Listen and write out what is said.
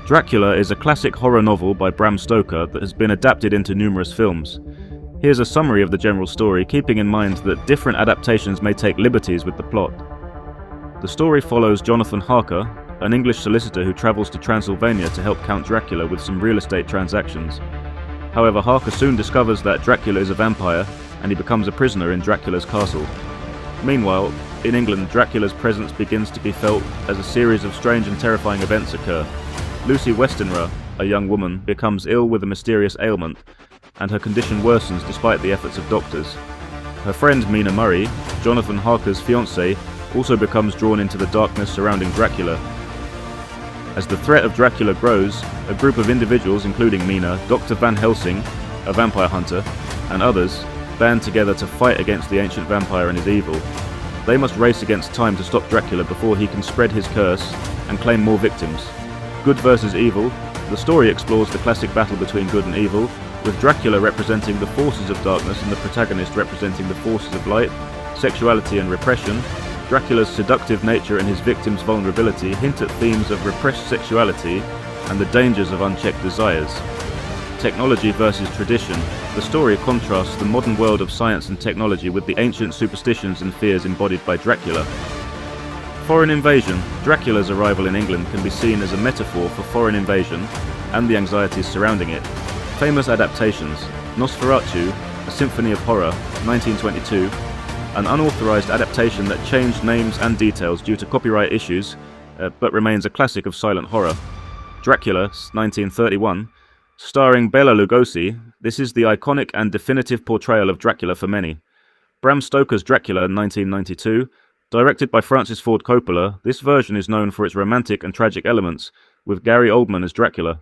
Dracula is a classic horror novel by Bram Stoker that has been adapted into numerous films. Here's a summary of the general story, keeping in mind that different adaptations may take liberties with the plot. The story follows Jonathan Harker, an English solicitor who travels to Transylvania to help Count Dracula with some real estate transactions. However, Harker soon discovers that Dracula is a vampire, and he becomes a prisoner in Dracula's castle. Meanwhile, in England, Dracula's presence begins to be felt as a series of strange and terrifying events occur. Lucy Westenra, a young woman, becomes ill with a mysterious ailment, and her condition worsens despite the efforts of doctors. Her friend Mina Murray, Jonathan Harker's fiancée, also becomes drawn into the darkness surrounding Dracula. As the threat of Dracula grows, a group of individuals, including Mina, Dr. Van Helsing, a vampire hunter, and others, band together to fight against the ancient vampire and his evil. They must race against time to stop Dracula before he can spread his curse and claim more victims. Good versus evil, the story explores the classic battle between good and evil, with Dracula representing the forces of darkness and the protagonist representing the forces of light, sexuality and repression. Dracula's seductive nature and his victims' vulnerability hint at themes of repressed sexuality and the dangers of unchecked desires. Technology versus tradition, the story contrasts the modern world of science and technology with the ancient superstitions and fears embodied by Dracula. Foreign invasion, Dracula's arrival in England can be seen as a metaphor for foreign invasion and the anxieties surrounding it. Famous adaptations: Nosferatu, A Symphony of Horror, 1922, an unauthorized adaptation that changed names and details due to copyright issues, but remains a classic of silent horror. Dracula, 1931, starring Bela Lugosi, this is the iconic and definitive portrayal of Dracula for many. Bram Stoker's Dracula, 1992, directed by Francis Ford Coppola, this version is known for its romantic and tragic elements, with Gary Oldman as Dracula.